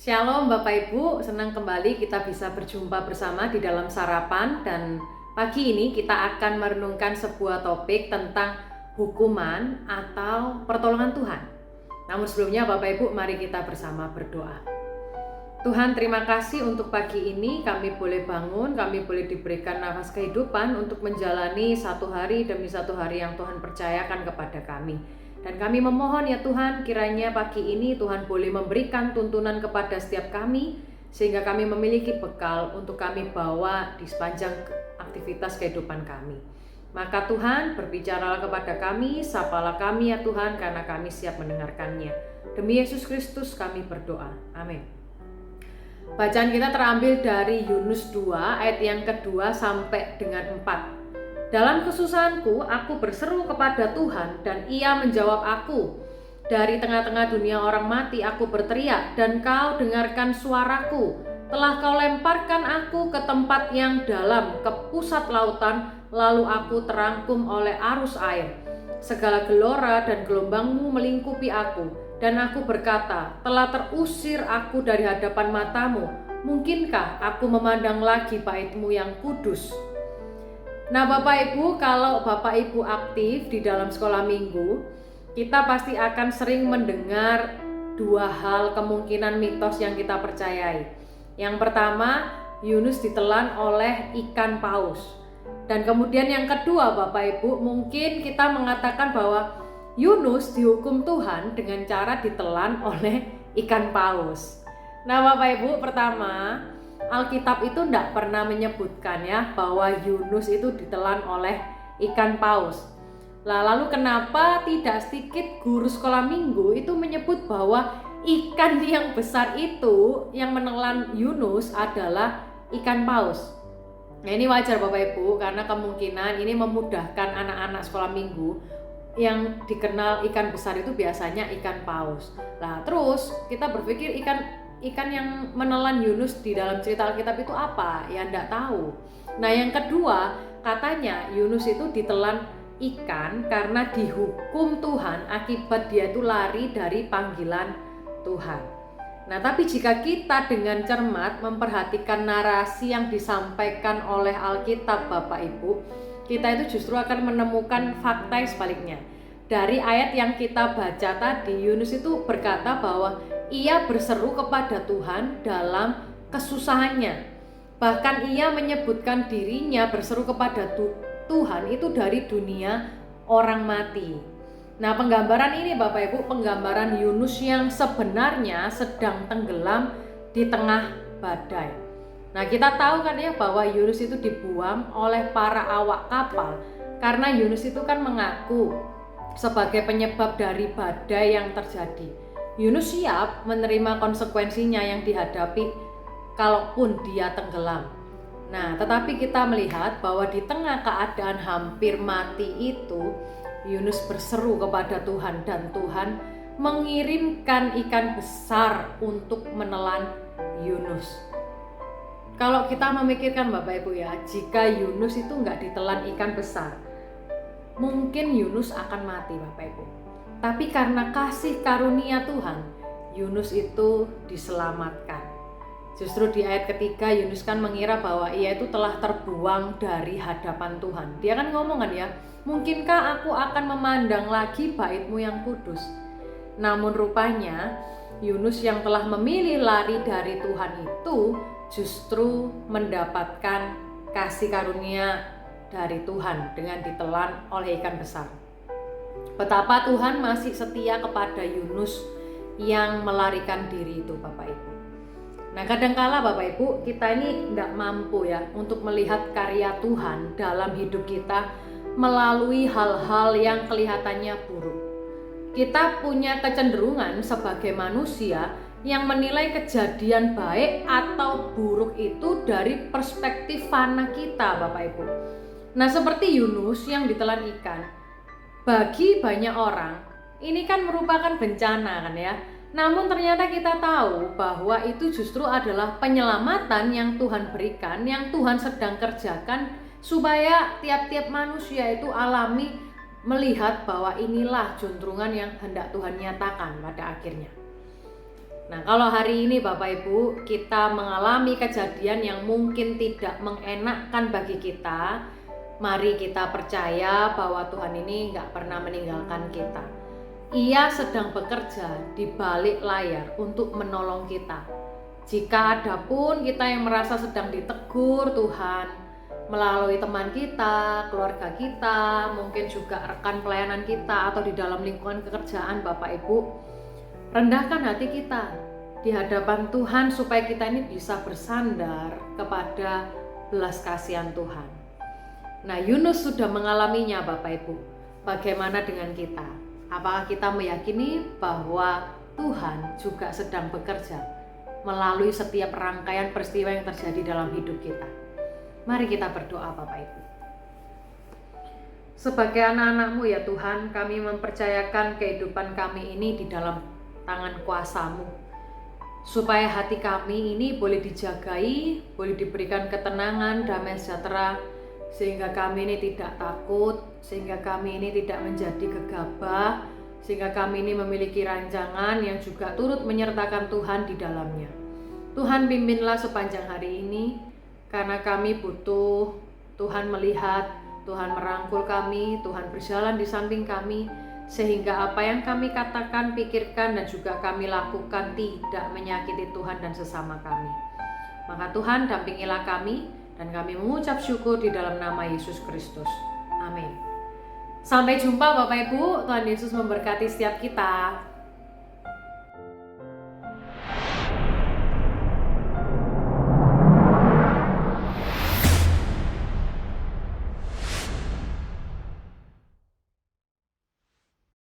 Shalom Bapak Ibu, senang kembali kita bisa berjumpa bersama di dalam sarapan. Dan pagi ini kita akan merenungkan sebuah topik tentang hukuman atau pertolongan Tuhan. Namun sebelumnya Bapak Ibu, mari kita bersama berdoa. Tuhan, terima kasih untuk pagi ini kami boleh bangun, kami boleh diberikan nafas kehidupan untuk menjalani satu hari demi satu hari yang Tuhan percayakan kepada kami. Dan kami memohon ya Tuhan, kiranya pagi ini Tuhan boleh memberikan tuntunan kepada setiap kami, sehingga kami memiliki bekal untuk kami bawa di sepanjang aktivitas kehidupan kami. Maka Tuhan, berbicaralah kepada kami, sapalah kami ya Tuhan, karena kami siap mendengarkannya. Demi Yesus Kristus kami berdoa, amin. Bacaan kita terambil dari Yunus 2 ayat yang kedua sampai dengan 4. Dalam kesusahanku, aku berseru kepada Tuhan dan Ia menjawab aku. Dari tengah-tengah dunia orang mati, aku berteriak dan Kau dengarkan suaraku. Telah Kau lemparkan aku ke tempat yang dalam, ke pusat lautan, lalu aku terangkum oleh arus air. Segala gelora dan gelombangmu melingkupi aku, dan aku berkata, telah terusir aku dari hadapan matamu. Mungkinkah aku memandang lagi bait-Mu yang kudus? Nah Bapak Ibu, kalau Bapak Ibu aktif di dalam sekolah minggu, kita pasti akan sering mendengar dua hal kemungkinan mitos yang kita percayai. Yang pertama, Yunus ditelan oleh ikan paus. Dan kemudian yang kedua Bapak Ibu, mungkin kita mengatakan bahwa Yunus dihukum Tuhan dengan cara ditelan oleh ikan paus. Nah Bapak Ibu, pertama, Alkitab itu tidak pernah menyebutkan ya bahwa Yunus itu ditelan oleh ikan paus. Lalu kenapa tidak sedikit guru sekolah minggu itu menyebut bahwa ikan yang besar itu yang menelan Yunus adalah ikan paus. Nah ini wajar Bapak Ibu, karena kemungkinan ini memudahkan anak-anak sekolah minggu. Yang dikenal ikan besar itu biasanya ikan paus. Nah terus kita berpikir ikan yang menelan Yunus di dalam cerita Alkitab itu apa? Ya enggak tahu. Nah yang kedua, katanya Yunus itu ditelan ikan karena dihukum Tuhan akibat dia itu lari dari panggilan Tuhan. Nah tapi jika kita dengan cermat memperhatikan narasi yang disampaikan oleh Alkitab Bapak Ibu, kita itu justru akan menemukan fakta yang sebaliknya. Dari ayat yang kita baca tadi, Yunus itu berkata bahwa ia berseru kepada Tuhan dalam kesusahannya. Bahkan ia menyebutkan dirinya berseru kepada Tuhan itu dari dunia orang mati. Nah penggambaran ini Bapak Ibu, penggambaran Yunus yang sebenarnya sedang tenggelam di tengah badai. Nah kita tahu kan ya bahwa Yunus itu dibuang oleh para awak kapal karena Yunus itu kan mengaku sebagai penyebab dari badai yang terjadi. Yunus siap menerima konsekuensinya yang dihadapi kalaupun dia tenggelam. Nah, tetapi kita melihat bahwa di tengah keadaan hampir mati itu, Yunus berseru kepada Tuhan dan Tuhan mengirimkan ikan besar untuk menelan Yunus. Kalau kita memikirkan Bapak Ibu ya, jika Yunus itu nggak ditelan ikan besar, mungkin Yunus akan mati Bapak Ibu. Tapi karena kasih karunia Tuhan, Yunus itu diselamatkan. Justru di ayat ketiga Yunus kan mengira bahwa ia itu telah terbuang dari hadapan Tuhan. Dia kan ngomong kan ya, mungkinkah aku akan memandang lagi bait-Mu yang kudus? Namun rupanya Yunus yang telah memilih lari dari Tuhan itu justru mendapatkan kasih karunia dari Tuhan dengan ditelan oleh ikan besar. Betapa Tuhan masih setia kepada Yunus yang melarikan diri itu Bapak Ibu. Nah kadangkala Bapak Ibu, kita ini tidak mampu ya untuk melihat karya Tuhan dalam hidup kita melalui hal-hal yang kelihatannya buruk. Kita punya kecenderungan sebagai manusia yang menilai kejadian baik atau buruk itu dari perspektif fana kita Bapak Ibu. Nah seperti Yunus yang ditelan ikan, bagi banyak orang ini kan merupakan bencana kan ya. Namun ternyata kita tahu bahwa itu justru adalah penyelamatan yang Tuhan berikan, yang Tuhan sedang kerjakan supaya tiap-tiap manusia itu alami melihat bahwa inilah juntrungan yang hendak Tuhan nyatakan pada akhirnya. Nah, kalau hari ini Bapak Ibu kita mengalami kejadian yang mungkin tidak mengenakkan bagi kita, mari kita percaya bahwa Tuhan ini nggak pernah meninggalkan kita. Ia sedang bekerja di balik layar untuk menolong kita. Jika ada pun kita yang merasa sedang ditegur Tuhan melalui teman kita, keluarga kita, mungkin juga rekan pelayanan kita atau di dalam lingkungan pekerjaan Bapak Ibu, rendahkan hati kita di hadapan Tuhan supaya kita ini bisa bersandar kepada belas kasihan Tuhan. Nah, Yunus sudah mengalaminya Bapak Ibu. Bagaimana dengan kita? Apakah kita meyakini bahwa Tuhan juga sedang bekerja melalui setiap rangkaian peristiwa yang terjadi dalam hidup kita? Mari kita berdoa Bapak Ibu. Sebagai anak-anak-Mu ya Tuhan, kami mempercayakan kehidupan kami ini di dalam tangan kuasa-Mu, supaya hati kami ini boleh dijagai, boleh diberikan ketenangan, damai sejahtera, sehingga kami ini tidak takut, sehingga kami ini tidak menjadi gegabah, sehingga kami ini memiliki rancangan yang juga turut menyertakan Tuhan di dalamnya. Tuhan pimpinlah sepanjang hari ini, karena kami butuh Tuhan melihat, Tuhan merangkul kami, Tuhan berjalan di samping kami, sehingga apa yang kami katakan, pikirkan, dan juga kami lakukan tidak menyakiti Tuhan dan sesama kami. Maka Tuhan dampingilah kami, dan kami mengucap syukur di dalam nama Yesus Kristus. Amin. Sampai jumpa Bapak Ibu, Tuhan Yesus memberkati setiap kita.